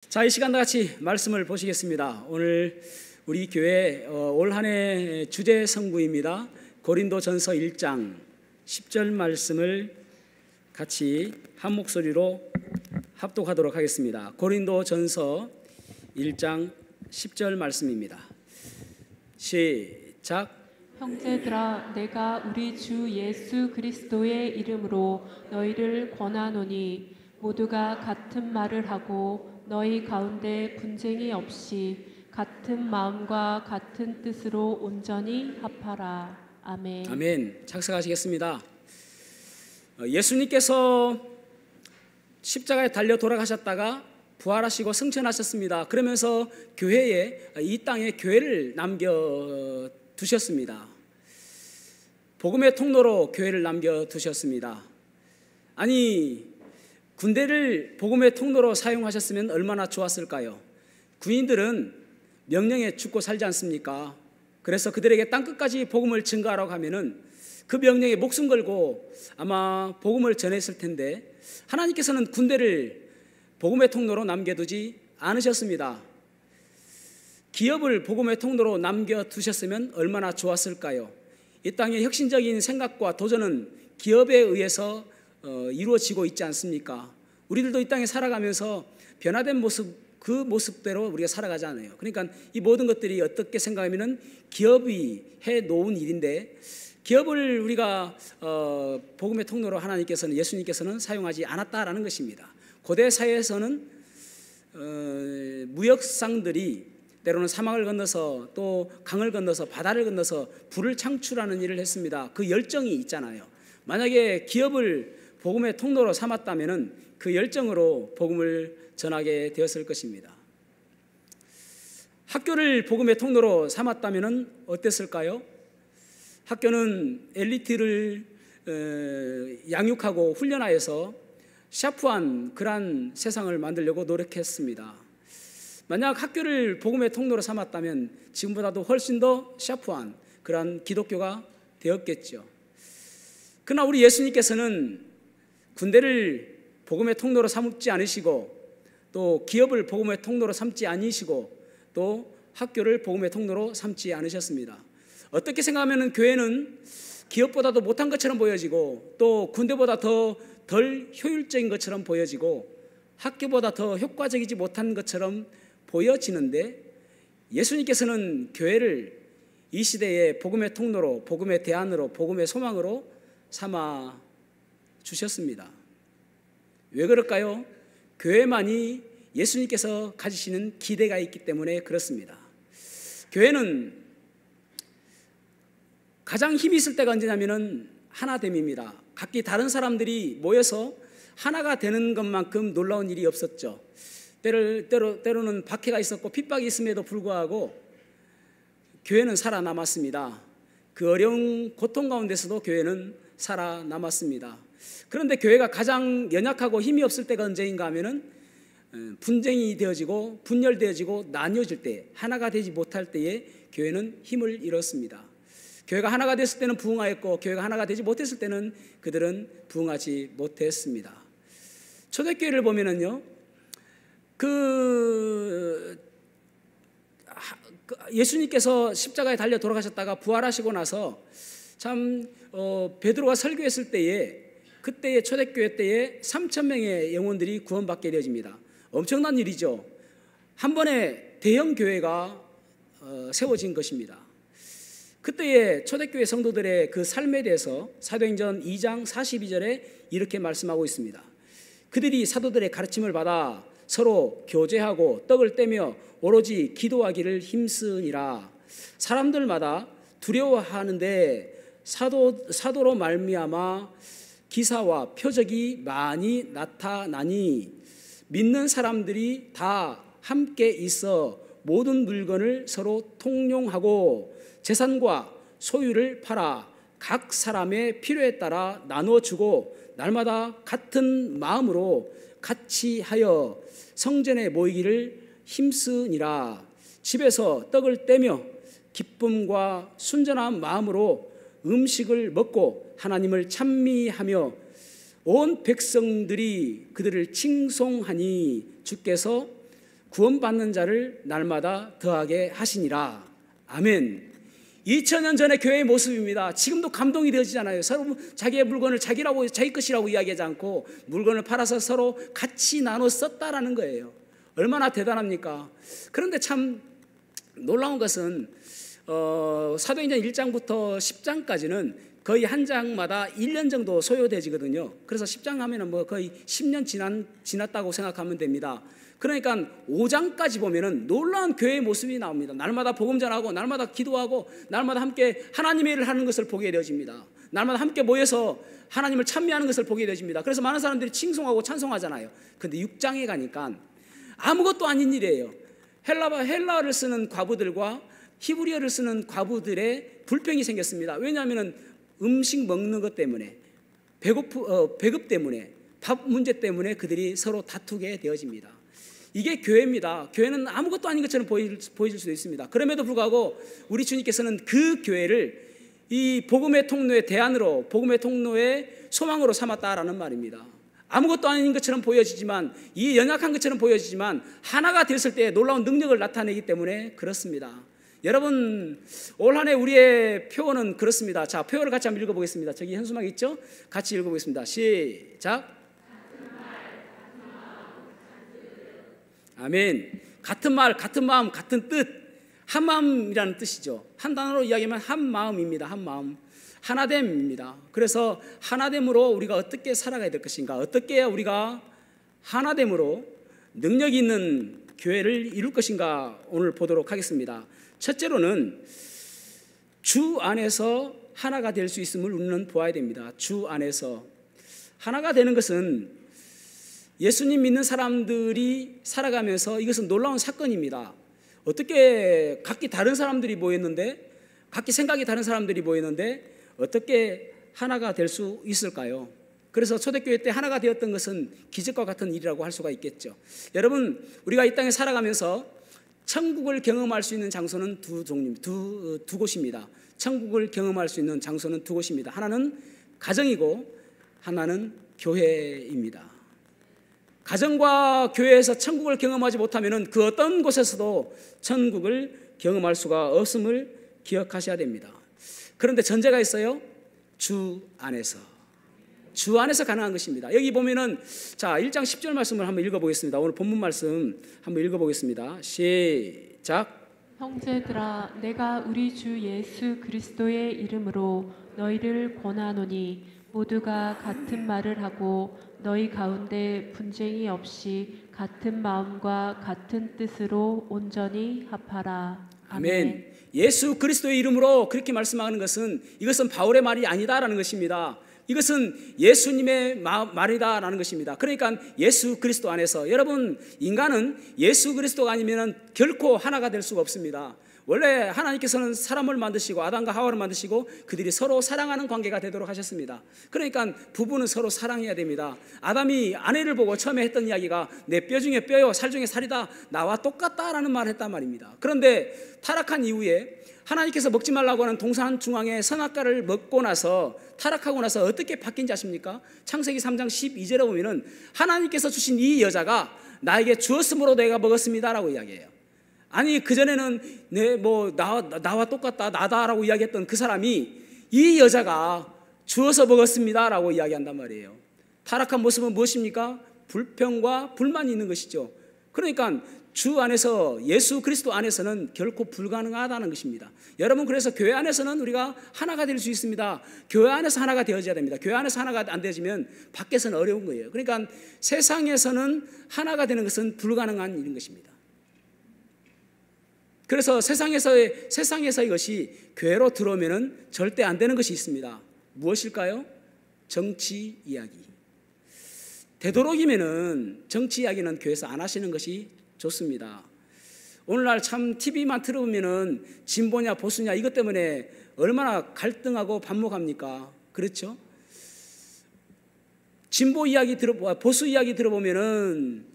자, 이 시간 다 같이 말씀을 보시겠습니다. 오늘 우리 교회 올 한 해 주제 성구입니다. 고린도전서 1장 10절 말씀을 같이 한 목소리로 합독하도록 하겠습니다. 고린도전서 1장 10절 말씀입니다. 시작. 형제들아, 내가 우리 주 예수 그리스도의 이름으로 너희를 권하노니 모두가 같은 말을 하고 너희 가운데 분쟁이 없이 같은 마음과 같은 뜻으로 온전히 합하라. 아멘. 아멘. 착석하시겠습니다. 예수님께서 십자가에 달려 돌아가셨다가 부활하시고 승천하셨습니다. 그러면서 교회에, 이 땅에 교회를 남겨두셨습니다. 복음의 통로로 교회를 남겨두셨습니다. 아니, 군대를 복음의 통로로 사용하셨으면 얼마나 좋았을까요? 군인들은 명령에 죽고 살지 않습니까? 그래서 그들에게 땅끝까지 복음을 증거하라고 하면은 그 명령에 목숨 걸고 아마 복음을 전했을 텐데, 하나님께서는 군대를 복음의 통로로 남겨두지 않으셨습니다. 기업을 복음의 통로로 남겨두셨으면 얼마나 좋았을까요? 이 땅의 혁신적인 생각과 도전은 기업에 의해서 이루어지고 있지 않습니까? 우리들도 이 땅에 살아가면서 변화된 모습, 그 모습대로 우리가 살아가잖아요. 그러니까 이 모든 것들이 어떻게 생각하면은 기업이 해 놓은 일인데, 기업을 우리가 복음의 통로로 하나님께서는, 예수님께서는 사용하지 않았다라는 것입니다. 고대 사회에서는 무역상들이 때로는 사막을 건너서 또 강을 건너서 바다를 건너서 부를 창출하는 일을 했습니다. 그 열정이 있잖아요. 만약에 기업을 복음의 통로로 삼았다면은 그 열정으로 복음을 전하게 되었을 것입니다. 학교를 복음의 통로로 삼았다면은 어땠을까요? 학교는 엘리트를 양육하고 훈련하여서 샤프한 그러한 세상을 만들려고 노력했습니다. 만약 학교를 복음의 통로로 삼았다면 지금보다도 훨씬 더 샤프한 그러한 기독교가 되었겠죠. 그러나 우리 예수님께서는 군대를 복음의 통로로 삼지 않으시고, 또 기업을 복음의 통로로 삼지 않으시고, 또 학교를 복음의 통로로 삼지 않으셨습니다. 어떻게 생각하면 교회는 기업보다도 못한 것처럼 보여지고, 또 군대보다 더 덜 효율적인 것처럼 보여지고, 학교보다 더 효과적이지 못한 것처럼 보여지는데, 예수님께서는 교회를 이 시대의 복음의 통로로, 복음의 대안으로, 복음의 소망으로 삼아 주셨습니다. 왜 그럴까요? 교회만이 예수님께서 가지시는 기대가 있기 때문에 그렇습니다. 교회는 가장 힘이 있을 때가 언제냐면은 하나됨입니다. 각기 다른 사람들이 모여서 하나가 되는 것만큼 놀라운 일이 없었죠. 때로는 박해가 있었고 핍박이 있음에도 불구하고 교회는 살아남았습니다. 그 어려운 고통 가운데서도 교회는 살아남았습니다. 그런데 교회가 가장 연약하고 힘이 없을 때가 언제인가 하면은 분쟁이 되어지고 분열되어지고 나뉘어질 때, 하나가 되지 못할 때에 교회는 힘을 잃었습니다. 교회가 하나가 됐을 때는 부흥하였고, 교회가 하나가 되지 못했을 때는 그들은 부흥하지 못했습니다. 초대교회를 보면은요, 예수님께서 십자가에 달려 돌아가셨다가 부활하시고 나서 참 베드로가 설교했을 때에, 그때의 초대교회 때에 3,000명의 영혼들이 구원받게 되어집니다. 엄청난 일이죠. 한 번에 대형 교회가 세워진 것입니다. 그때의 초대교회 성도들의 그 삶에 대해서 사도행전 2장 42절에 이렇게 말씀하고 있습니다. 그들이 사도들의 가르침을 받아 서로 교제하고 떡을 떼며 오로지 기도하기를 힘쓰니라. 사람들마다 두려워하는데 사도로 말미암아 기사와 표적이 많이 나타나니 믿는 사람들이 다 함께 있어 모든 물건을 서로 통용하고 재산과 소유를 팔아 각 사람의 필요에 따라 나누어 주고 날마다 같은 마음으로 같이 하여 성전에 모이기를 힘쓰니라. 집에서 떡을 떼며 기쁨과 순전한 마음으로 음식을 먹고 하나님을 찬미하며 온 백성들이 그들을 칭송하니 주께서 구원받는 자를 날마다 더하게 하시니라. 아멘. 2000년 전의 교회의 모습입니다. 지금도 감동이 되어지잖아요. 서로 자기의 물건을 자기 것이라고 이야기하지 않고 물건을 팔아서 서로 같이 나눠 썼다라는 거예요. 얼마나 대단합니까? 그런데 참 놀라운 것은 사도행전 1장부터 10장까지는 거의 한 장마다 1년 정도 소요되지거든요. 그래서 10장 하면은 뭐 거의 10년 지났다고 생각하면 됩니다. 그러니까 5장까지 보면은 놀라운 교회의 모습이 나옵니다. 날마다 복음 전하고, 날마다 기도하고, 날마다 함께 하나님의 일을 하는 것을 보게 되어집니다. 날마다 함께 모여서 하나님을 찬미하는 것을 보게 되어집니다. 그래서 많은 사람들이 칭송하고 찬송하잖아요. 근데 6장에 가니까 아무것도 아닌 일이에요. 헬라어를 쓰는 과부들과 히브리어를 쓰는 과부들의 불평이 생겼습니다. 왜냐하면 음식 먹는 것 때문에, 배급 때문에, 밥 문제 때문에 그들이 서로 다투게 되어집니다. 이게 교회입니다. 교회는 아무것도 아닌 것처럼 보여질 수도 있습니다. 그럼에도 불구하고 우리 주님께서는 그 교회를 이 복음의 통로의 대안으로, 복음의 통로의 소망으로 삼았다라는 말입니다. 아무것도 아닌 것처럼 보여지지만, 이 연약한 것처럼 보여지지만 하나가 됐을 때 놀라운 능력을 나타내기 때문에 그렇습니다. 여러분, 올 한 해 우리의 표어는 그렇습니다. 자, 표어를 같이 한번 읽어보겠습니다. 저기 현수막 있죠? 같이 읽어보겠습니다. 시작. 아멘. 같은 말, 같은 마음, 같은 뜻, 한 마음이라는 뜻이죠. 한 단어로 이야기하면 한 마음입니다. 한 마음, 하나됨입니다. 그래서 하나됨으로 우리가 어떻게 살아가야 될 것인가, 어떻게 해야 우리가 하나됨으로 능력 있는 교회를 이룰 것인가 오늘 보도록 하겠습니다. 첫째로는 주 안에서 하나가 될 수 있음을 우리는 보아야 됩니다. 주 안에서 하나가 되는 것은 예수님 믿는 사람들이 살아가면서 이것은 놀라운 사건입니다. 어떻게 각기 다른 사람들이 모였는데, 각기 생각이 다른 사람들이 모였는데 어떻게 하나가 될 수 있을까요? 그래서 초대교회 때 하나가 되었던 것은 기적과 같은 일이라고 할 수가 있겠죠. 여러분, 우리가 이 땅에 살아가면서 천국을 경험할 수 있는 장소는 두 곳입니다. 천국을 경험할 수 있는 장소는 두 곳입니다. 하나는 가정이고 하나는 교회입니다. 가정과 교회에서 천국을 경험하지 못하면 그 어떤 곳에서도 천국을 경험할 수가 없음을 기억하셔야 됩니다. 그런데 전제가 있어요. 주 안에서. 주 안에서 가능한 것입니다. 여기 보면은 자, 1장 10절 말씀을 한번 읽어보겠습니다. 오늘 본문 말씀 한번 읽어보겠습니다. 시작. 형제들아, 내가 우리 주 예수 그리스도의 이름으로 너희를 권하노니 모두가 같은 말을 하고 너희 가운데 분쟁이 없이 같은 마음과 같은 뜻으로 온전히 합하라. 아멘. 예수 그리스도의 이름으로 그렇게 말씀하는 것은, 이것은 바울의 말이 아니다라는 것입니다. 이것은 예수님의 말이다라는 것입니다. 그러니까 예수 그리스도 안에서, 여러분, 인간은 예수 그리스도가 아니면 결코 하나가 될 수가 없습니다. 원래 하나님께서는 사람을 만드시고 아담과 하와를 만드시고 그들이 서로 사랑하는 관계가 되도록 하셨습니다. 그러니까 부부는 서로 사랑해야 됩니다. 아담이 아내를 보고 처음에 했던 이야기가 내 뼈 중에 뼈요 살 중에 살이다, 나와 똑같다라는 말을 했단 말입니다. 그런데 타락한 이후에 하나님께서 먹지 말라고 하는 동산 중앙의 선악과를 먹고 나서, 타락하고 나서 어떻게 바뀐지 아십니까? 창세기 3장 12절에 보면은 하나님께서 주신 이 여자가 나에게 주었으므로 내가 먹었습니다라고 이야기해요. 아니, 그전에는 나와 똑같다, 나다라고 이야기했던 그 사람이 이 여자가 주어서 먹었습니다라고 이야기한단 말이에요. 타락한 모습은 무엇입니까? 불평과 불만이 있는 것이죠. 그러니까 주 안에서, 예수 그리스도 안에서는 결코 불가능하다는 것입니다. 여러분, 그래서 교회 안에서는 우리가 하나가 될 수 있습니다. 교회 안에서 하나가 되어져야 됩니다. 교회 안에서 하나가 안 되어지면 밖에서는 어려운 거예요. 그러니까 세상에서는 하나가 되는 것은 불가능한 일인 것입니다. 그래서 세상에서 이것이 교회로 들어오면은 절대 안 되는 것이 있습니다. 무엇일까요? 정치 이야기. 되도록이면은 정치 이야기는 교회에서 안 하시는 것이 좋습니다. 오늘날 참 TV만 틀어보면은 진보냐 보수냐 이것 때문에 얼마나 갈등하고 반목합니까? 그렇죠? 진보 이야기 보수 이야기 들어보면은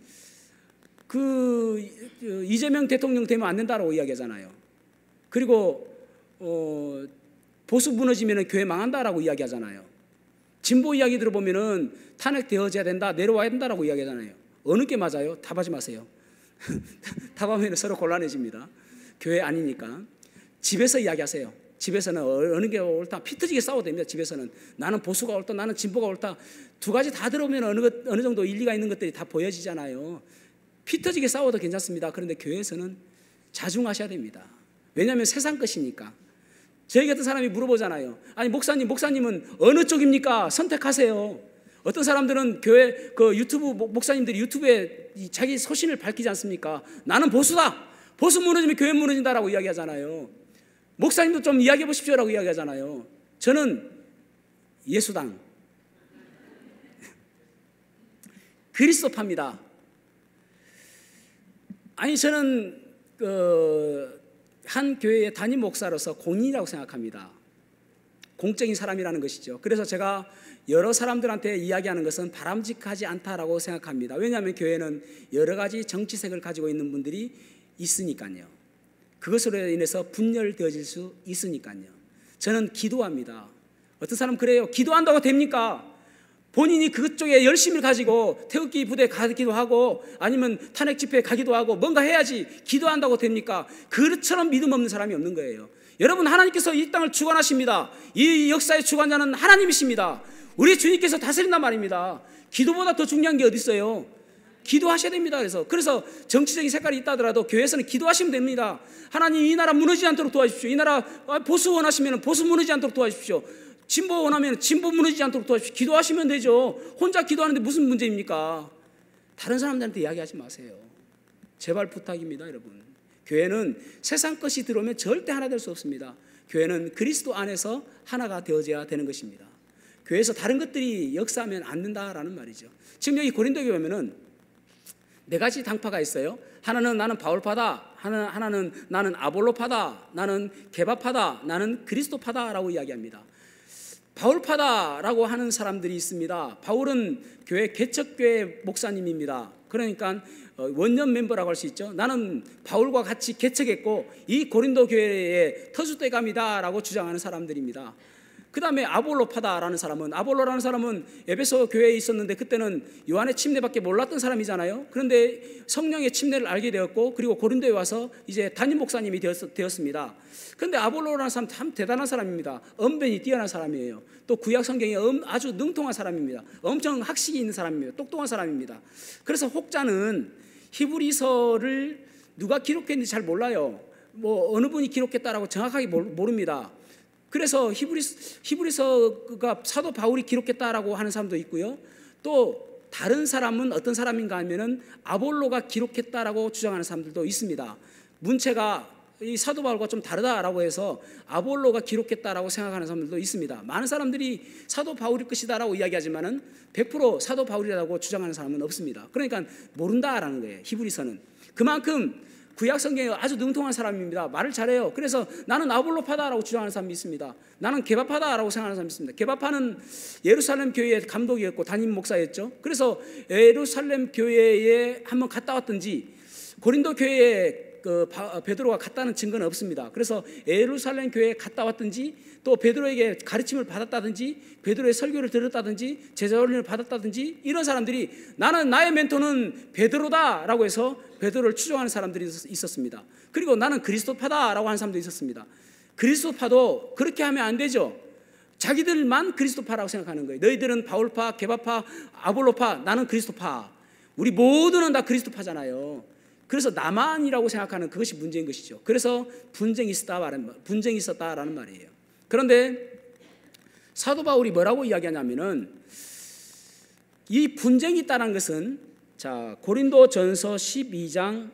이재명 대통령 되면 안 된다라고 이야기하잖아요. 그리고 보수 무너지면 교회 망한다라고 이야기하잖아요. 진보 이야기 들어보면은 탄핵되어져야 된다, 내려와야 된다라고 이야기하잖아요. 어느 게 맞아요? 답하지 마세요. 답하면 서로 곤란해집니다. 교회 아니니까. 집에서 이야기하세요. 집에서는 어느 게 옳다, 피 터지게 싸워도 됩니다. 집에서는 나는 보수가 옳다, 나는 진보가 옳다, 두 가지 다 들어오면 어느 정도 일리가 있는 것들이 다 보여지잖아요. 피 터지게 싸워도 괜찮습니다. 그런데 교회에서는 자중하셔야 됩니다. 왜냐하면 세상 것이니까. 저희 같은 사람이 물어보잖아요. 아니 목사님은 어느 쪽입니까? 선택하세요. 어떤 사람들은 교회 유튜브 목사님들이 유튜브에 자기 소신을 밝히지 않습니까? 나는 보수다. 보수 무너지면 교회 무너진다라고 이야기하잖아요. 목사님도 좀 이야기해 보십시오라고 이야기하잖아요. 저는 예수당 그리스도파입니다. 아니 저는 한 교회의 담임 목사로서 공인이라고 생각합니다. 공적인 사람이라는 것이죠. 그래서 제가 여러 사람들한테 이야기하는 것은 바람직하지 않다라고 생각합니다. 왜냐하면 교회는 여러 가지 정치색을 가지고 있는 분들이 있으니까요. 그것으로 인해서 분열되어질 수 있으니까요. 저는 기도합니다. 어떤 사람 그래요. 기도한다고 됩니까? 본인이 그쪽에 열심을 가지고 태극기 부대에 가기도 하고 아니면 탄핵 집회에 가기도 하고 뭔가 해야지 기도한다고 됩니까? 그처럼 믿음 없는 사람이 없는 거예요. 여러분, 하나님께서 이 땅을 주관하십니다. 이 역사의 주관자는 하나님이십니다. 우리 주님께서 다스린단 말입니다. 기도보다 더 중요한 게 어디 있어요? 기도하셔야 됩니다. 그래서 정치적인 색깔이 있다 하더라도 교회에서는 기도하시면 됩니다. 하나님, 이 나라 무너지지 않도록 도와주십시오. 이 나라 보수 원하시면 보수 무너지지 않도록 도와주십시오. 진보 원하면 진보 무너지지 않도록 도와주십시오. 기도하시면 되죠. 혼자 기도하는데 무슨 문제입니까? 다른 사람들한테 이야기하지 마세요. 제발 부탁입니다, 여러분. 교회는 세상 것이 들어오면 절대 하나 될 수 없습니다. 교회는 그리스도 안에서 하나가 되어져야 되는 것입니다. 교회에서 다른 것들이 역사하면 안 된다라는 말이죠. 지금 여기 고린도 교회 보면은 네 가지 당파가 있어요. 하나는 나는 바울파다, 하나는 나는 아볼로파다, 나는 게바파다, 나는 그리스도파다라고 이야기합니다. 바울파다라고 하는 사람들이 있습니다. 바울은 교회 개척교회 목사님입니다. 그러니까 원년 멤버라고 할 수 있죠. 나는 바울과 같이 개척했고 이 고린도 교회의 터줏대감이다라고 주장하는 사람들입니다. 그 다음에 아볼로라는 사람은 에베소 교회에 있었는데 그때는 요한의 침례밖에 몰랐던 사람이잖아요. 그런데 성령의 침례를 알게 되었고 그리고 고린도에 와서 이제 담임 목사님이 되었습니다. 그런데 아볼로라는 사람 참 대단한 사람입니다. 언변이 뛰어난 사람이에요. 또 구약 성경에 아주 능통한 사람입니다. 엄청 학식이 있는 사람입니다. 똑똑한 사람입니다. 그래서 혹자는 히브리서를 누가 기록했는지 잘 몰라요. 어느 분이 기록했다라고 정확하게 모릅니다. 그래서 히브리서가 사도 바울이 기록했다라고 하는 사람도 있고요. 또 다른 사람은 어떤 사람인가 하면은 아볼로가 기록했다라고 주장하는 사람들도 있습니다. 문체가 이 사도 바울과 좀 다르다라고 해서 아볼로가 기록했다라고 생각하는 사람들도 있습니다. 많은 사람들이 사도 바울이 것이다라고 이야기하지만은 100% 사도 바울이라고 주장하는 사람은 없습니다. 그러니까 모른다라는 거예요. 히브리서는 그만큼 구약 성경에 아주 능통한 사람입니다. 말을 잘해요. 그래서 나는 아볼로파다라고 주장하는 사람이 있습니다. 나는 게바파다라고 생각하는 사람이 있습니다. 게바파는 예루살렘 교회의 감독이었고 담임 목사였죠. 그래서 예루살렘 교회에 한번 갔다 왔든지 고린도 교회에 베드로가 갔다는 증거는 없습니다. 그래서 예루살렘 교회에 갔다 왔든지 또 베드로에게 가르침을 받았다든지 베드로의 설교를 들었다든지 제자훈련을 받았다든지 이런 사람들이 나는 나의 멘토는 베드로다라고 해서 베드로를 추종하는 사람들이 있었습니다. 그리고 나는 그리스도파다라고 하는 사람도 있었습니다. 그리스도파도 그렇게 하면 안 되죠. 자기들만 그리스도파라고 생각하는 거예요. 너희들은 바울파, 게바파, 아볼로파, 나는 그리스도파. 우리 모두는 다 그리스도파잖아요. 그래서 나만이라고 생각하는 그것이 문제인 것이죠. 그래서 분쟁이 있었다라는 말이에요. 그런데 사도 바울이 뭐라고 이야기하냐면은 이 분쟁이 있다는 것은 자 고린도전서 12장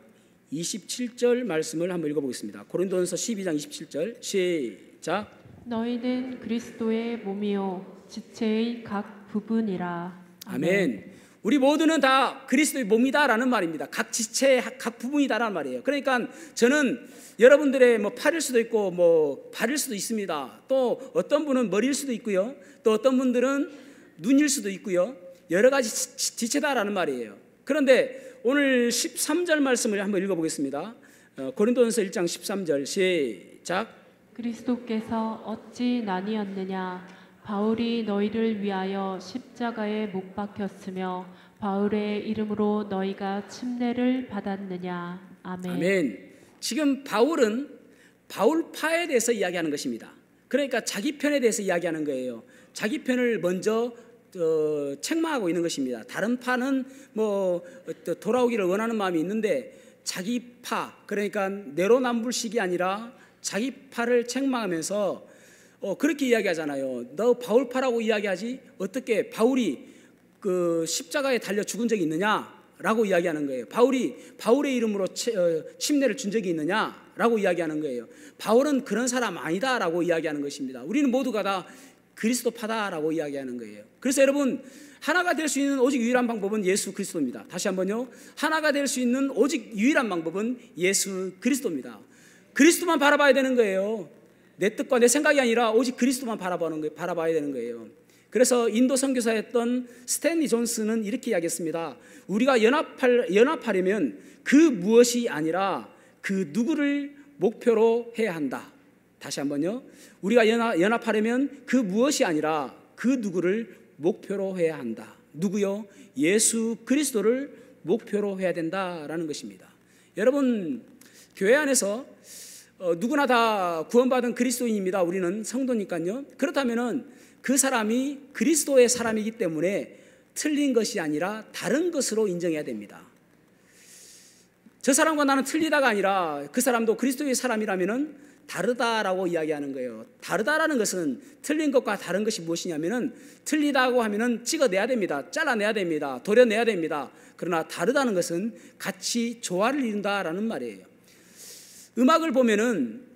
27절 말씀을 한번 읽어보겠습니다. 고린도전서 12장 27절 시작. 너희는 그리스도의 몸이요 지체의 각 부분이라. 아멘. 우리 모두는 다 그리스도의 몸이다라는 말입니다. 각 지체의 각 부분이다라는 말이에요. 그러니까 저는 여러분들의 팔일 수도 있고 발일 수도 있습니다. 또 어떤 분은 머리일 수도 있고요. 또 어떤 분들은 눈일 수도 있고요. 여러 가지 지체다라는 말이에요. 그런데 오늘 13절 말씀을 한번 읽어보겠습니다. 고린도전서 1장 13절 시작. 그리스도께서 어찌 나뉘었느냐? 바울이 너희를 위하여 십자가에 못 박혔으며 바울의 이름으로 너희가 침례를 받았느냐. 아멘. 아멘. 지금 바울은 바울파에 대해서 이야기하는 것입니다. 그러니까 자기 편에 대해서 이야기하는 거예요. 자기 편을 먼저 책망하고 있는 것입니다. 다른 파는 뭐 돌아오기를 원하는 마음이 있는데 자기 파, 그러니까 내로남불식이 아니라 자기 파를 책망하면서 그렇게 이야기하잖아요. 너 바울파라고 이야기하지 어떻게 바울이 그 십자가에 달려 죽은 적이 있느냐라고 이야기하는 거예요. 바울이 바울의 이름으로 침례를 준 적이 있느냐라고 이야기하는 거예요. 바울은 그런 사람 아니다라고 이야기하는 것입니다. 우리는 모두가 다 그리스도파다라고 이야기하는 거예요. 그래서 여러분, 하나가 될 수 있는 오직 유일한 방법은 예수 그리스도입니다. 다시 한번요. 하나가 될 수 있는 오직 유일한 방법은 예수 그리스도입니다. 그리스도만 바라봐야 되는 거예요. 내 뜻과 내 생각이 아니라 오직 그리스도만 바라봐야 되는 거예요. 그래서 인도 선교사였던 스탠리 존스는 이렇게 이야기했습니다. 우리가 연합하려면 그 무엇이 아니라 그 누구를 목표로 해야 한다. 다시 한번요. 우리가 연합하려면 그 무엇이 아니라 그 누구를 목표로 해야 한다. 누구요? 예수 그리스도를 목표로 해야 된다라는 것입니다. 여러분, 교회 안에서 누구나 다 구원받은 그리스도인입니다. 우리는 성도니까요. 그렇다면은 그 사람이 그리스도의 사람이기 때문에 틀린 것이 아니라 다른 것으로 인정해야 됩니다. 저 사람과 나는 틀리다가 아니라 그 사람도 그리스도의 사람이라면은 다르다라고 이야기하는 거예요. 다르다라는 것은 틀린 것과 다른 것이 무엇이냐면은 틀리다고 하면은 찍어내야 됩니다. 잘라내야 됩니다. 도려내야 됩니다. 그러나 다르다는 것은 같이 조화를 이룬다라는 말이에요. 음악을 보면은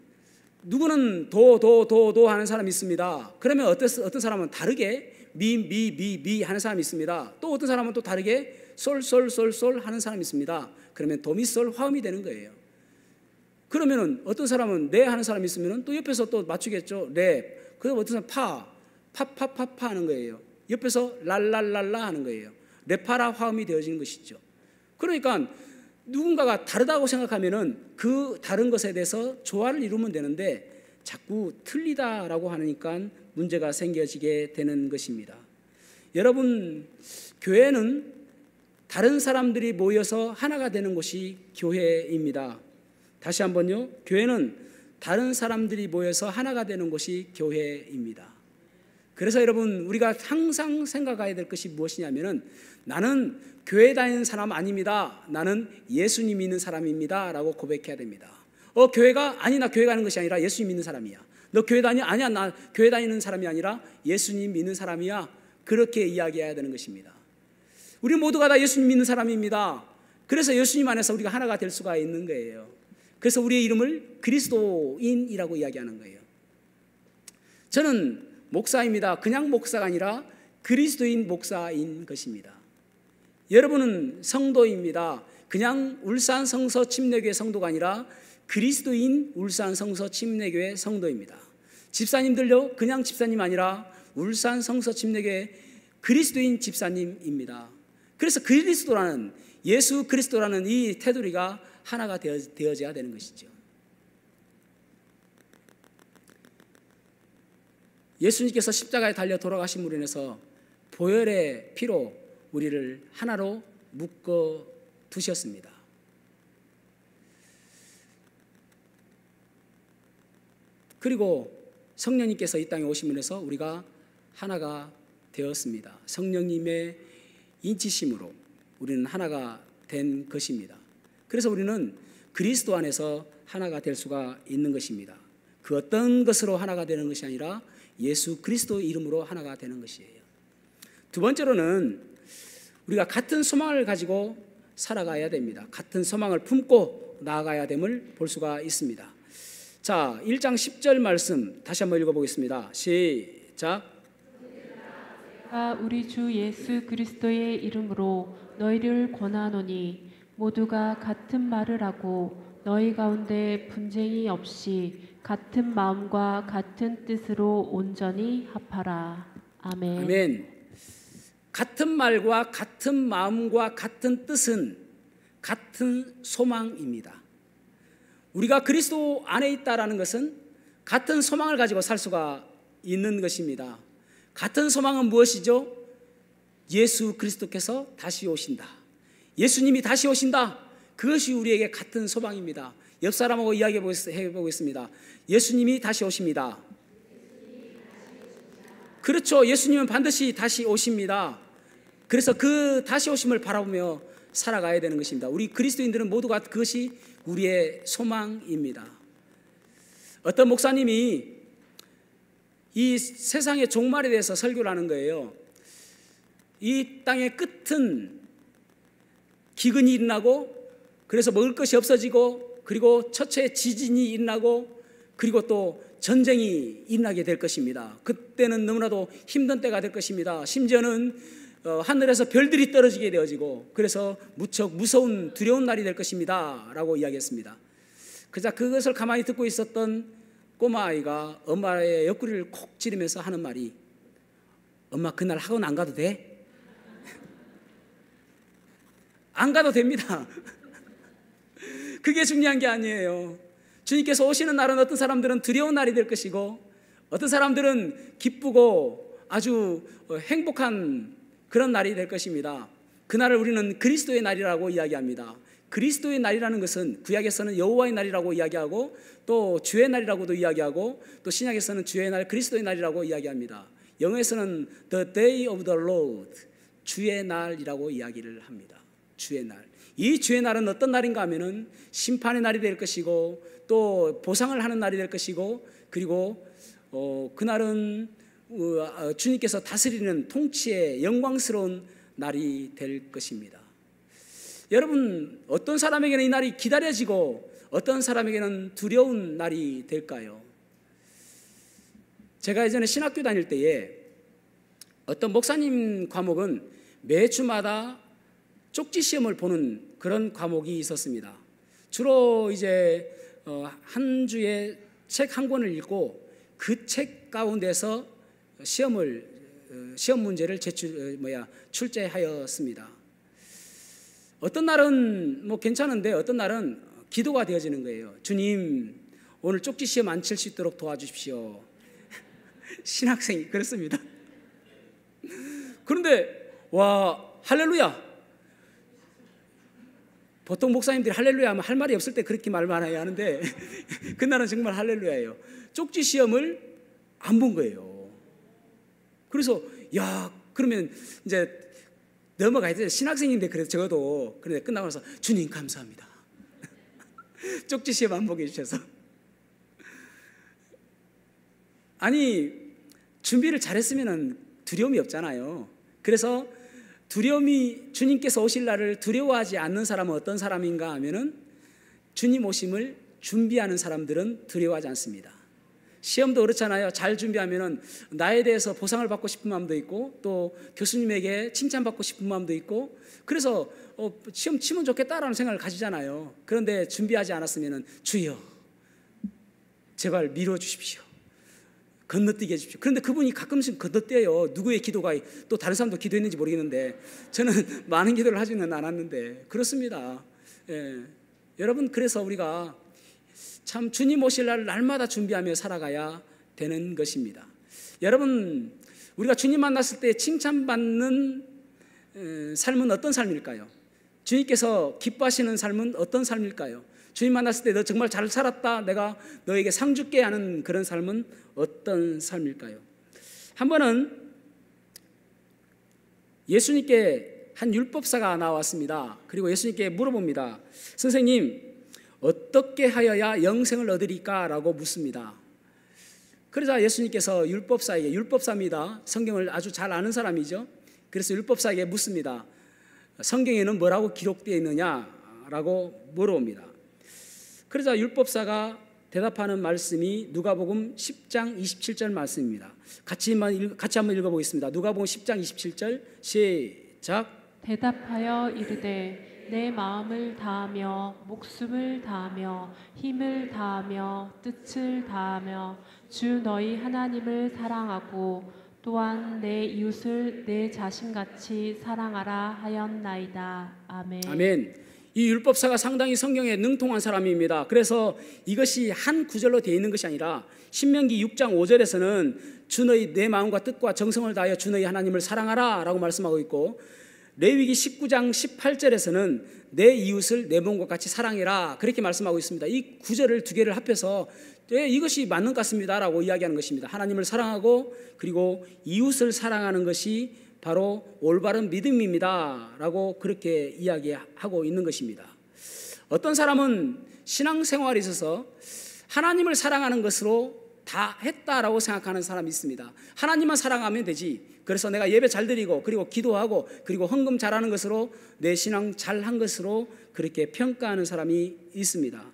누구는 도 하는 사람이 있습니다. 그러면 어떤 사람은 다르게 미 하는 사람이 있습니다. 또 어떤 사람은 또 다르게 솔 하는 사람이 있습니다. 그러면 도미솔 화음이 되는 거예요. 그러면은 어떤 사람은 레 하는 사람이 있으면은 또 옆에서 또 맞추겠죠. 레. 그리고 어떤 사람은 파 하는 거예요. 옆에서 랄랄랄라 하는 거예요. 레파라 화음이 되어지는 것이죠. 그러니까 누군가가 다르다고 생각하면은 그 다른 것에 대해서 조화를 이루면 되는데 자꾸 틀리다라고 하니까 문제가 생겨지게 되는 것입니다. 여러분, 교회는 다른 사람들이 모여서 하나가 되는 곳이 교회입니다. 다시 한번요. 교회는 다른 사람들이 모여서 하나가 되는 곳이 교회입니다. 그래서 여러분, 우리가 항상 생각해야 될 것이 무엇이냐면은 나는 교회 다니는 사람 아닙니다. 나는 예수님 믿는 사람입니다. 라고 고백해야 됩니다. 교회가 아니 나 교회 가는 것이 아니라 예수님 믿는 사람이야. 너 교회 다니? 아니야, 나 교회 다니는 사람이 아니라 예수님 믿는 사람이야. 그렇게 이야기해야 되는 것입니다. 우리 모두가 다 예수님 믿는 사람입니다. 그래서 예수님 안에서 우리가 하나가 될 수가 있는 거예요. 그래서 우리의 이름을 그리스도인이라고 이야기하는 거예요. 저는 목사입니다. 그냥 목사가 아니라 그리스도인 목사인 것입니다. 여러분은 성도입니다. 그냥 울산 성서 침례교회 성도가 아니라 그리스도인 울산 성서 침례교회 성도입니다. 집사님들요, 그냥 집사님 아니라 울산 성서 침례교회 그리스도인 집사님입니다. 그래서 그리스도라는, 예수 그리스도라는 이 테두리가 하나가 되어져야 되는 것이죠. 예수님께서 십자가에 달려 돌아가심으로 인해서 보혈의 피로 우리를 하나로 묶어 두셨습니다. 그리고 성령님께서 이 땅에 오심으로 해서 우리가 하나가 되었습니다. 성령님의 인치심으로 우리는 하나가 된 것입니다. 그래서 우리는 그리스도 안에서 하나가 될 수가 있는 것입니다. 그 어떤 것으로 하나가 되는 것이 아니라 예수 그리스도 이름으로 하나가 되는 것이에요. 두 번째로는 우리가 같은 소망을 가지고 살아가야 됩니다. 같은 소망을 품고 나아가야 됨을 볼 수가 있습니다. 자, 1장 10절 말씀 다시 한번 읽어보겠습니다. 시작. 우리 주 예수 그리스도의 이름으로 너희를 권하노니 모두가 같은 말을 하고 너희 가운데 분쟁이 없이 같은 마음과 같은 뜻으로 온전히 합하라. 아멘. 아멘. 같은 말과 같은 마음과 같은 뜻은 같은 소망입니다. 우리가 그리스도 안에 있다라는 것은 같은 소망을 가지고 살 수가 있는 것입니다. 같은 소망은 무엇이죠? 예수 그리스도께서 다시 오신다. 예수님이 다시 오신다. 그것이 우리에게 같은 소망입니다. 옆 사람하고 이야기해 보겠습니다. 예수님이 다시 오십니다. 그렇죠. 예수님은 반드시 다시 오십니다. 그래서 그 다시 오심을 바라보며 살아가야 되는 것입니다. 우리 그리스도인들은 모두가 그것이 우리의 소망입니다. 어떤 목사님이 이 세상의 종말에 대해서 설교를 하는 거예요. 이 땅의 끝은 기근이 일어나고, 그래서 먹을 것이 없어지고, 그리고 처처에 지진이 일어나고, 그리고 또 전쟁이 일어나게 될 것입니다. 그때는 너무나도 힘든 때가 될 것입니다. 심지어는 하늘에서 별들이 떨어지게 되어지고, 그래서 무척 무서운 두려운 날이 될 것입니다 라고 이야기했습니다. 그자 그것을 가만히 듣고 있었던 꼬마아이가 엄마의 옆구리를 콕 찌르면서 하는 말이, 엄마 그날 학원 안 가도 돼? 안 가도 됩니다. 그게 중요한 게 아니에요. 주님께서 오시는 날은 어떤 사람들은 두려운 날이 될 것이고, 어떤 사람들은 기쁘고 아주 행복한 그런 날이 될 것입니다. 그날을 우리는 그리스도의 날이라고 이야기합니다. 그리스도의 날이라는 것은 구약에서는 여호와의 날이라고 이야기하고, 또 주의 날이라고도 이야기하고, 또 신약에서는 주의 날, 그리스도의 날이라고 이야기합니다. 영어에서는 The Day of the Lord, 주의 날이라고 이야기를 합니다. 주의 날. 이 주의 날은 어떤 날인가 하면은 심판의 날이 될 것이고, 또 보상을 하는 날이 될 것이고, 그리고 그날은 주님께서 다스리는 통치의 영광스러운 날이 될 것입니다. 여러분, 어떤 사람에게는 이 날이 기다려지고 어떤 사람에게는 두려운 날이 될까요? 제가 예전에 신학교 다닐 때에 어떤 목사님 과목은 매주마다 쪽지 시험을 보는 그런 과목이 있었습니다. 주로 이제 한 주에 책 한 권을 읽고 그 책 가운데서 시험 문제를 출제하였습니다. 어떤 날은 뭐 괜찮은데 어떤 날은 기도가 되어지는 거예요. 주님, 오늘 쪽지 시험 안 칠 수 있도록 도와주십시오. 신학생이 그렇습니다. 그런데 와, 할렐루야. 보통 목사님들이 할렐루야 하면 할 말이 없을 때 그렇게 말 많아야 하는데 그날은 정말 할렐루야예요. 쪽지 시험을 안 본 거예요. 그래서 야, 그러면 이제 넘어가야 돼. 신학생인데 그래도 적어도. 그런데 끝나고 나서 주님 감사합니다. 쪽지 시험 안 보게 해주셔서. 아니, 준비를 잘했으면 두려움이 없잖아요. 그래서 두려움이, 주님께서 오실 날을 두려워하지 않는 사람은 어떤 사람인가 하면은 주님 오심을 준비하는 사람들은 두려워하지 않습니다. 시험도 그렇잖아요. 잘 준비하면은 나에 대해서 보상을 받고 싶은 마음도 있고, 또 교수님에게 칭찬받고 싶은 마음도 있고, 그래서 시험 치면 좋겠다라는 생각을 가지잖아요. 그런데 준비하지 않았으면은 주여 제발 밀어주십시오, 건너뛰게 해주십시오. 그런데 그분이 가끔씩 건너뛰어요. 누구의 기도가, 또 다른 사람도 기도했는지 모르겠는데 저는 많은 기도를 하지는 않았는데 그렇습니다. 예. 여러분, 그래서 우리가 참 주님 오실 날 날마다 준비하며 살아가야 되는 것입니다. 여러분, 우리가 주님 만났을 때 칭찬받는 삶은 어떤 삶일까요? 주님께서 기뻐하시는 삶은 어떤 삶일까요? 주님 만났을 때 너 정말 잘 살았다, 내가 너에게 상 줄게 하는 그런 삶은 어떤 삶일까요? 한 번은 예수님께 한 율법사가 나왔습니다. 그리고 예수님께 물어봅니다. 선생님, 어떻게 하여야 영생을 얻으리까? 라고 묻습니다. 그러자 예수님께서 율법사에게, 율법사입니다. 성경을 아주 잘 아는 사람이죠. 그래서 율법사에게 묻습니다. 성경에는 뭐라고 기록되어 있느냐라고 물어봅니다. 그러자 율법사가 대답하는 말씀이 누가복음 10장 27절 말씀입니다. 같이 한번 읽어보겠습니다. 누가복음 10장 27절 시작. 대답하여 이르되 내 마음을 다하며 목숨을 다하며 힘을 다하며 뜻을 다하며 주 너희 하나님을 사랑하고 또한 내 이웃을 내 자신같이 사랑하라 하였나이다. 아멘. 아멘. 이 율법사가 상당히 성경에 능통한 사람입니다. 그래서 이것이 한 구절로 되어 있는 것이 아니라 신명기 6장 5절에서는 주 너희 내 마음과 뜻과 정성을 다하여 주 너희 하나님을 사랑하라 라고 말씀하고 있고, 레위기 19장 18절에서는 내 이웃을 내 몸과 같이 사랑해라 그렇게 말씀하고 있습니다. 이 구절을 두 개를 합해서 이것이 맞는 것 같습니다 라고 이야기하는 것입니다. 하나님을 사랑하고 그리고 이웃을 사랑하는 것이 바로 올바른 믿음입니다 라고 그렇게 이야기하고 있는 것입니다. 어떤 사람은 신앙생활에 있어서 하나님을 사랑하는 것으로 다 했다라고 생각하는 사람이 있습니다. 하나님만 사랑하면 되지, 그래서 내가 예배 잘 드리고 그리고 기도하고 그리고 헌금 잘하는 것으로 내 신앙 잘한 것으로 그렇게 평가하는 사람이 있습니다.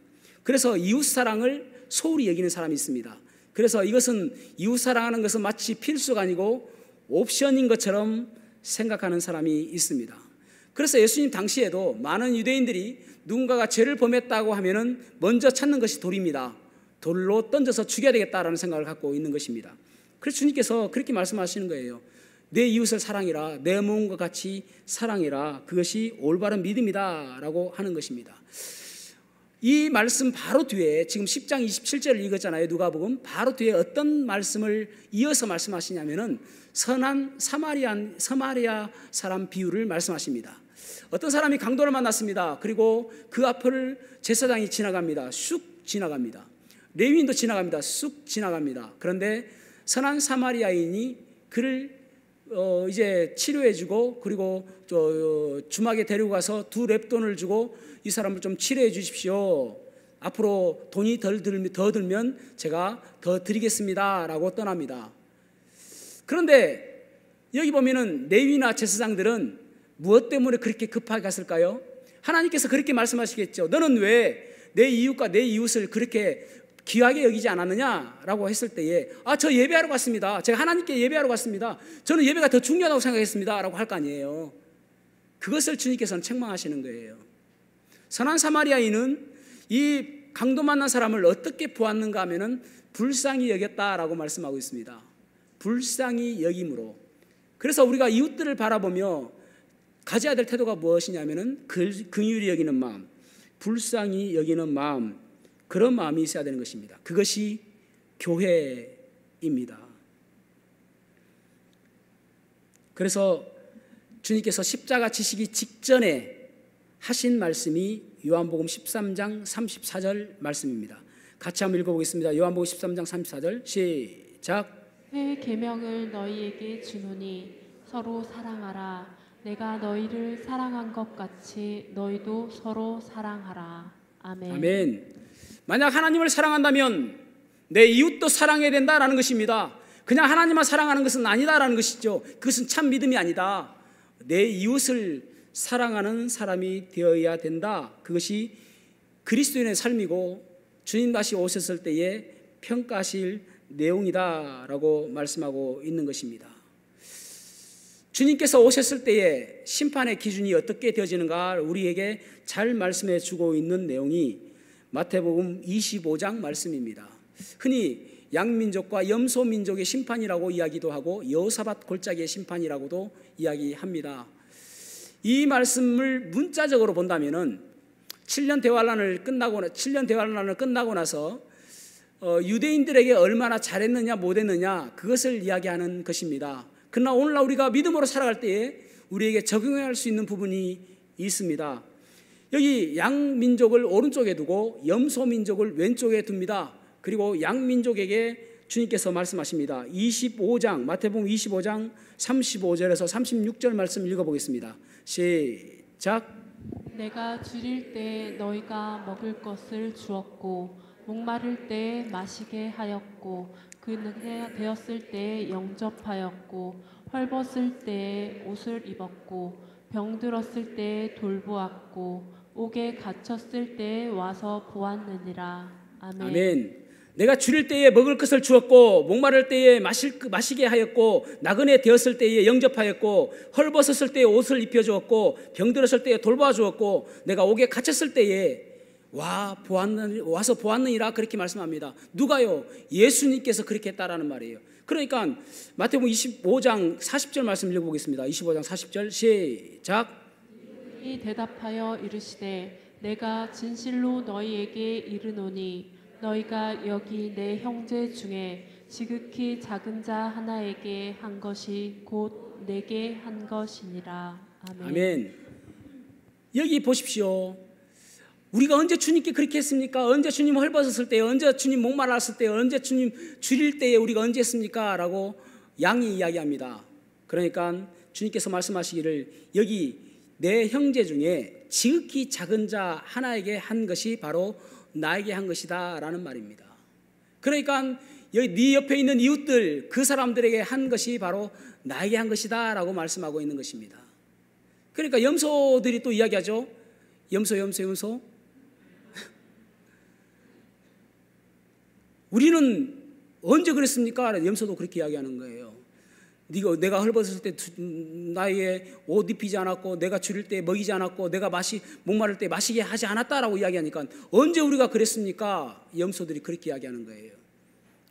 그래서 이웃 사랑을 소홀히 여기는 사람이 있습니다. 그래서 이것은 이웃 사랑하는 것은 마치 필수가 아니고 옵션인 것처럼 생각하는 사람이 있습니다. 그래서 예수님 당시에도 많은 유대인들이 누군가가 죄를 범했다고 하면은 먼저 찾는 것이 돌입니다. 돌로 던져서 죽여야 되겠다라는 생각을 갖고 있는 것입니다. 그래서 주님께서 그렇게 말씀하시는 거예요. 내 이웃을 사랑해라, 내 몸과 같이 사랑해라, 그것이 올바른 믿음이다 라고 하는 것입니다. 이 말씀 바로 뒤에 지금 10장 27절을 읽었잖아요. 누가복음 바로 뒤에 어떤 말씀을 이어서 말씀하시냐면은 선한 사마리아 사람 비유를 말씀하십니다. 어떤 사람이 강도를 만났습니다. 그리고 그 앞을 제사장이 지나갑니다. 쑥 지나갑니다. 레위인도 지나갑니다. 쑥 지나갑니다. 그런데 선한 사마리아인이 그를 이제 치료해주고 그리고 주막에 데리고 가서 2렙돈을 주고 이 사람을 좀 치료해 주십시오. 앞으로 돈이 더 들면 제가 더 드리겠습니다 라고 떠납니다. 그런데 여기 보면은 레위나 제사장들은 무엇 때문에 그렇게 급하게 갔을까요? 하나님께서 그렇게 말씀하시겠죠. 너는 왜 내 이웃과 내 이웃을 그렇게 귀하게 여기지 않았느냐라고 했을 때에 저 예배하러 갔습니다. 제가 하나님께 예배하러 갔습니다. 저는 예배가 더 중요하다고 생각했습니다 라고 할 거 아니에요. 그것을 주님께서는 책망하시는 거예요. 선한 사마리아인은 이 강도 만난 사람을 어떻게 보았는가 하면은 불쌍히 여겼다라고 말씀하고 있습니다. 불쌍히 여김으로. 그래서 우리가 이웃들을 바라보며 가져야 될 태도가 무엇이냐면은 긍휼히 여기는 마음, 불쌍히 여기는 마음, 그런 마음이 있어야 되는 것입니다. 그것이 교회입니다. 그래서 주님께서 십자가 지시기 직전에 하신 말씀이 요한복음 13장 34절 말씀입니다. 같이 한번 읽어보겠습니다. 요한복음 13장 34절 시작. 새 계명을 너희에게 주노니 서로 사랑하라. 내가 너희를 사랑한 것 같이 너희도 서로 사랑하라. 아멘. 아멘. 만약 하나님을 사랑한다면 내 이웃도 사랑해야 된다라는 것입니다. 그냥 하나님만 사랑하는 것은 아니다라는 것이죠. 그것은 참 믿음이 아니다. 내 이웃을 사랑하는 사람이 되어야 된다. 그것이 그리스도인의 삶이고 주님 다시 오셨을 때에 평가하실 내용이다라고 말씀하고 있는 것입니다. 주님께서 오셨을 때에 심판의 기준이 어떻게 되어지는가 우리에게 잘 말씀해 주고 있는 내용이 마태복음 25장 말씀입니다. 흔히 양민족과 염소민족의 심판이라고 이야기도 하고 여호사밧 골짜기의 심판이라고도 이야기합니다. 이 말씀을 문자적으로 본다면은 7년 대환란을 끝나고 나서 유대인들에게 얼마나 잘했느냐 못했느냐 그것을 이야기하는 것입니다. 그러나 오늘날 우리가 믿음으로 살아갈 때에 우리에게 적용할 수 있는 부분이 있습니다. 여기 양민족을 오른쪽에 두고 염소민족을 왼쪽에 둡니다. 그리고 양민족에게 주님께서 말씀하십니다. 25장 마태복음 25장 35절에서 36절 말씀 읽어보겠습니다. 시작. 내가 줄일 때 너희가 먹을 것을 주었고 목마를 때 마시게 하였고 그늘에 되었을 때 영접하였고 헐벗을 때 옷을 입었고 병들었을 때 돌보았고 옥에 갇혔을 때 와서 보았느니라. 아멘. 아멘. 내가 줄일 때에 먹을 것을 주었고 목마를 때에 마시게 하였고 나그네 되었을 때에 영접하였고 헐벗었을 때에 옷을 입혀주었고 병들었을 때에 돌봐주었고 내가 옥에 갇혔을 때에 와서 보았느니라 그렇게 말씀합니다. 누가요? 예수님께서 그렇게 했다라는 말이에요. 그러니까 마태복음 25장 40절 말씀 읽어보겠습니다. 25장 40절 시작. 이 대답하여 이르시되 내가 진실로 너희에게 이르노니 너희가 여기 내 형제 중에 지극히 작은 자 하나에게 한 것이 곧 내게 한 것이니라. 아멘. 아멘. 여기 보십시오. 우리가 언제 주님께 그렇게 했습니까? 언제 주님 헐벗었을 때에, 언제 주님 목말랐을 때에, 언제 주님 줄일 때에 우리가 언제 했습니까? 라고 양이 이야기합니다. 그러니까 주님께서 말씀하시기를 여기 내 형제 중에 지극히 작은 자 하나에게 한 것이 바로 나에게 한 것이다 라는 말입니다. 그러니까 여기 네 옆에 있는 이웃들, 그 사람들에게 한 것이 바로 나에게 한 것이다 라고 말씀하고 있는 것입니다. 그러니까 염소들이 또 이야기하죠. 염소 우리는 언제 그랬습니까? 염소도 그렇게 이야기하는 거예요. 내가 헐벗을 때 나에게 옷 입히지 않았고, 내가 줄일 때 먹이지 않았고, 내가 목마를 때 마시게 하지 않았다라고 이야기하니까 언제 우리가 그랬습니까? 염소들이 그렇게 이야기하는 거예요.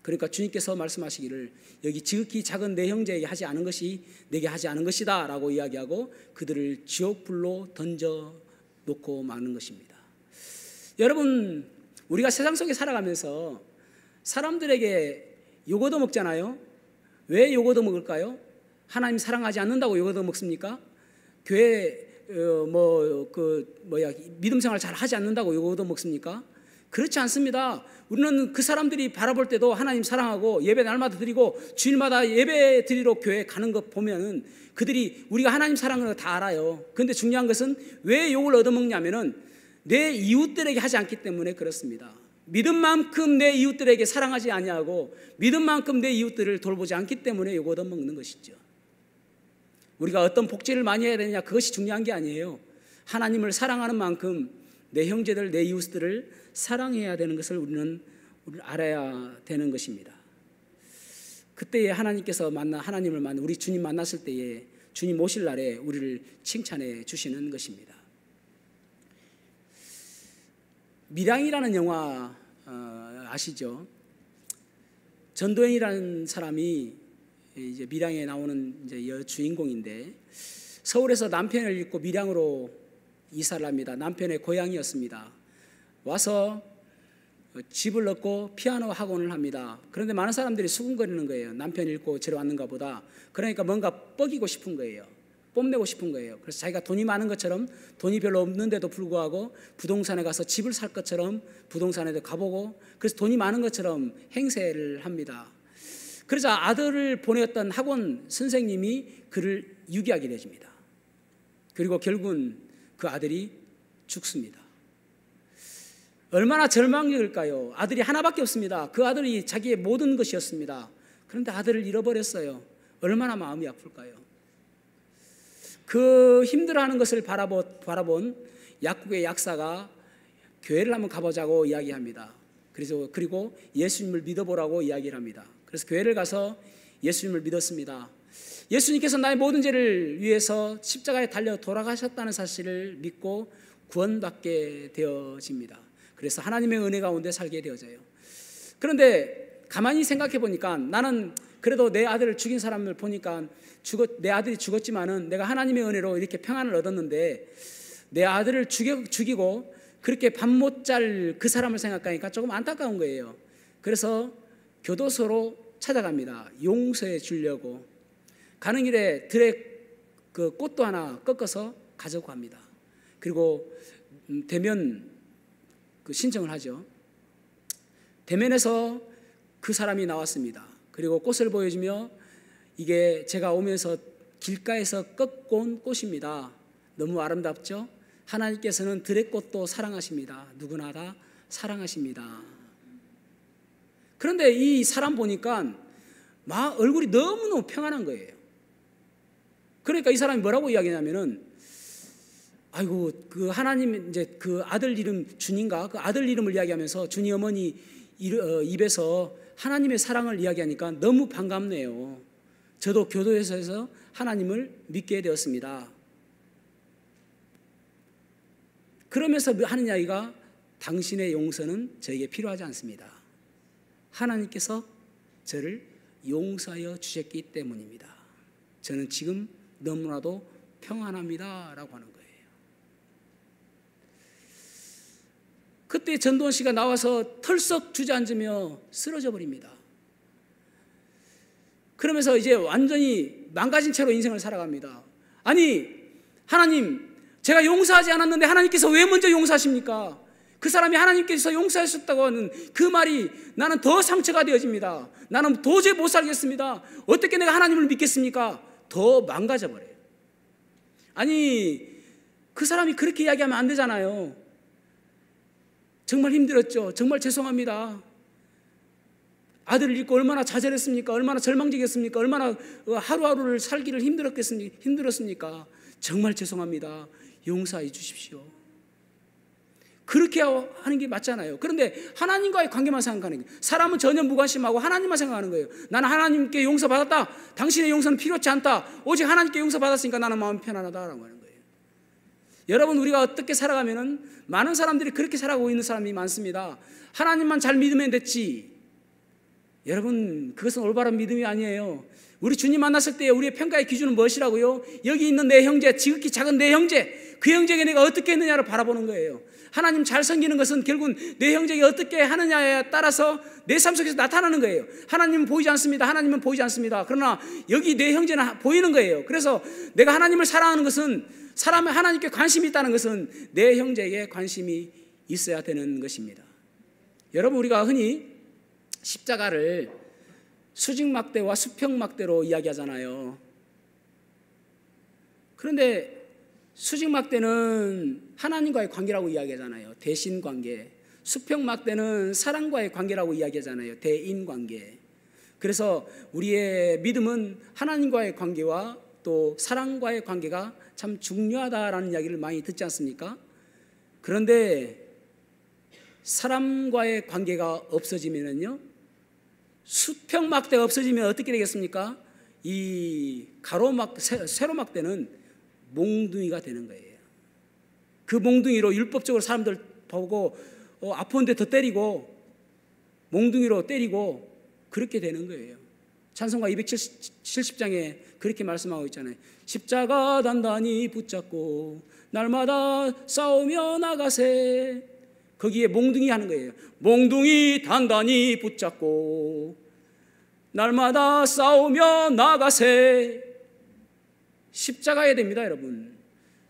그러니까 주님께서 말씀하시기를 여기 지극히 작은 내 형제에게 하지 않은 것이 내게 하지 않은 것이다 라고 이야기하고 그들을 지옥불로 던져 놓고 마는 것입니다. 여러분, 우리가 세상 속에 살아가면서 사람들에게 욕 얻어먹잖아요. 왜 욕 얻어먹을까요? 하나님 사랑하지 않는다고 욕 얻어먹습니까? 교회 믿음 생활 잘 하지 않는다고 욕 얻어먹습니까? 그렇지 않습니다. 우리는 그 사람들이 바라볼 때도 하나님 사랑하고 예배 날마다 드리고 주일마다 예배 드리러 교회 가는 것 보면은 그들이 우리가 하나님 사랑하는 거 다 알아요. 그런데 중요한 것은 왜 욕을 얻어먹냐면은 내 이웃들에게 하지 않기 때문에 그렇습니다. 믿음만큼 내 이웃들에게 사랑하지 아니하고 믿음만큼 내 이웃들을 돌보지 않기 때문에 욕을 얻어먹는 것이죠. 우리가 어떤 복지를 많이 해야 되느냐, 그것이 중요한 게 아니에요. 하나님을 사랑하는 만큼 내 형제들, 내 이웃들을 사랑해야 되는 것을 우리는 알아야 되는 것입니다. 그때에 하나님을 만나 우리 주님 만났을 때에 주님 오실 날에 우리를 칭찬해 주시는 것입니다. 밀양이라는 영화 아시죠? 전도연이라는 사람이 이제 밀양에 나오는 이제 여주인공인데 서울에서 남편을 잃고 밀양으로 이사를 합니다. 남편의 고향이었습니다. 와서 집을 얻고 피아노 학원을 합니다. 그런데 많은 사람들이 수군거리는 거예요. 남편 잃고 저리 왔는가 보다. 그러니까 뭔가 뻐기고 싶은 거예요. 뽐내고 싶은 거예요. 그래서 자기가 돈이 많은 것처럼 돈이 별로 없는데도 불구하고 부동산에 가서 집을 살 것처럼 부동산에도 가보고 그래서 돈이 많은 것처럼 행세를 합니다. 그러자 아들을 보냈던 학원 선생님이 그를 유기하게 되집니다. 그리고 결국은 그 아들이 죽습니다. 얼마나 절망적일까요? 아들이 하나밖에 없습니다. 그 아들이 자기의 모든 것이었습니다. 그런데 아들을 잃어버렸어요. 얼마나 마음이 아플까요? 그 힘들어하는 것을 바라본 약국의 약사가 교회를 한번 가보자고 이야기합니다. 그리고 예수님을 믿어보라고 이야기를 합니다. 그래서 교회를 가서 예수님을 믿었습니다. 예수님께서 나의 모든 죄를 위해서 십자가에 달려 돌아가셨다는 사실을 믿고 구원받게 되어집니다. 그래서 하나님의 은혜 가운데 살게 되어져요. 그런데 가만히 생각해 보니까 나는 그래도 내 아들을 죽인 사람을 보니까 내 아들이 죽었지만은 내가 하나님의 은혜로 이렇게 평안을 얻었는데 내 아들을 죽이고 그렇게 밥 못 잘 그 사람을 생각하니까 조금 안타까운 거예요. 그래서 교도소로 찾아갑니다. 용서해 주려고. 가는 길에 들에 그 꽃도 하나 꺾어서 가져고 갑니다. 그리고 대면 그 신청을 하죠. 대면에서 그 사람이 나왔습니다. 그리고 꽃을 보여주며 이게 제가 오면서 길가에서 꺾고 온 꽃입니다. 너무 아름답죠? 하나님께서는 들의 꽃도 사랑하십니다. 누구나 다 사랑하십니다. 그런데 이 사람 보니까 막 얼굴이 너무너무 평안한 거예요. 그러니까 이 사람이 뭐라고 이야기하냐면은 아이고 그 하나님 이제 그 아들 이름 준인가 그 아들 이름을 이야기하면서 준이 어머니 입에서 하나님의 사랑을 이야기하니까 너무 반갑네요. 저도 교도소에서 하나님을 믿게 되었습니다. 그러면서 하는 이야기가 당신의 용서는 저에게 필요하지 않습니다. 하나님께서 저를 용서하여 주셨기 때문입니다. 저는 지금 너무나도 평안합니다 라고 하는 거예요. 그때 전도원 씨가 나와서 털썩 주저앉으며 쓰러져 버립니다. 그러면서 이제 완전히 망가진 채로 인생을 살아갑니다. 아니, 하나님, 제가 용서하지 않았는데 하나님께서 왜 먼저 용서하십니까? 그 사람이 하나님께서 용서하셨다고 하는 그 말이 나는 더 상처가 되어집니다. 나는 도저히 못 살겠습니다. 어떻게 내가 하나님을 믿겠습니까? 더 망가져 버려요. 아니, 그 사람이 그렇게 이야기하면 안 되잖아요. 정말 힘들었죠. 정말 죄송합니다. 아들을 잃고 얼마나 좌절했습니까? 얼마나 절망적이었습니까? 얼마나 하루하루를 살기를 힘들었습니까? 정말 죄송합니다. 용서해 주십시오. 그렇게 하는 게 맞잖아요. 그런데 하나님과의 관계만 생각하는 거예요. 사람은 전혀 무관심하고 하나님만 생각하는 거예요. 나는 하나님께 용서받았다. 당신의 용서는 필요치 않다. 오직 하나님께 용서받았으니까 나는 마음이 편안하다라고 하는 거예요. 여러분, 우리가 어떻게 살아가면은 많은 사람들이 그렇게 살아가고 있는 사람이 많습니다. 하나님만 잘 믿으면 됐지. 여러분, 그것은 올바른 믿음이 아니에요. 우리 주님 만났을 때 우리의 평가의 기준은 무엇이라고요? 여기 있는 내 형제, 지극히 작은 내 형제, 그 형제에게 내가 어떻게 했느냐를 바라보는 거예요. 하나님 잘 섬기는 것은 결국은 내 형제에게 어떻게 하느냐에 따라서 내 삶 속에서 나타나는 거예요. 하나님은 보이지 않습니다. 하나님은 보이지 않습니다. 그러나 여기 내 형제는 보이는 거예요. 그래서 내가 하나님을 사랑하는 것은, 사람이 하나님께 관심이 있다는 것은 내 형제에게 관심이 있어야 되는 것입니다. 여러분, 우리가 흔히 십자가를 수직막대와 수평막대로 이야기하잖아요. 그런데 수직막대는 하나님과의 관계라고 이야기하잖아요. 대신관계. 수평막대는 사랑과의 관계라고 이야기하잖아요. 대인관계. 그래서 우리의 믿음은 하나님과의 관계와 또 사랑과의 관계가 참 중요하다라는 이야기를 많이 듣지 않습니까? 그런데 사람과의 관계가 없어지면요, 수평막대가 없어지면 어떻게 되겠습니까? 이 세로막대는 몽둥이가 되는 거예요. 그 몽둥이로 율법적으로 사람들 보고 아픈데 더 때리고 몽둥이로 때리고 그렇게 되는 거예요. 찬송가 270장에 그렇게 말씀하고 있잖아요. 십자가 단단히 붙잡고 날마다 싸우며 나가세. 거기에 몽둥이 하는 거예요. 몽둥이 단단히 붙잡고 날마다 싸우며 나가세. 십자가야 됩니다, 여러분.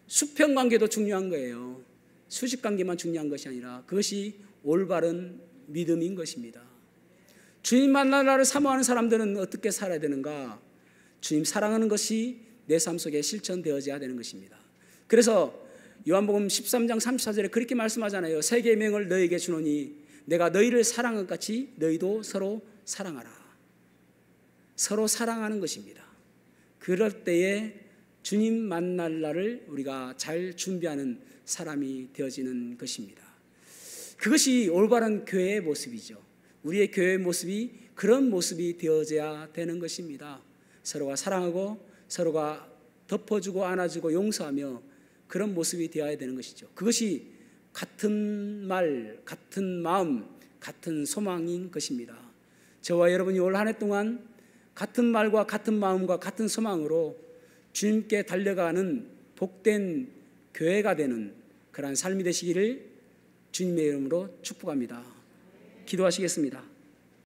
수평관계도 중요한 거예요. 수직관계만 중요한 것이 아니라 그것이 올바른 믿음인 것입니다. 주님 만날 날을 사모하는 사람들은 어떻게 살아야 되는가? 주님 사랑하는 것이 내 삶 속에 실천되어져야 되는 것입니다. 그래서 요한복음 13장 34절에 그렇게 말씀하잖아요. 새 계명을 너에게 주노니 내가 너희를 사랑한 것 같이 너희도 서로 사랑하라. 서로 사랑하는 것입니다. 그럴 때에 주님 만날 날을 우리가 잘 준비하는 사람이 되어지는 것입니다. 그것이 올바른 교회의 모습이죠. 우리의 교회의 모습이 그런 모습이 되어져야 되는 것입니다. 서로가 사랑하고 서로가 덮어주고 안아주고 용서하며 그런 모습이 되어야 되는 것이죠. 그것이 같은 말, 같은 마음, 같은 소망인 것입니다. 저와 여러분이 올 한 해 동안 같은 말과 같은 마음과 같은 소망으로 주님께 달려가는 복된 교회가 되는 그러한 삶이 되시기를 주님의 이름으로 축복합니다. 기도하시겠습니다.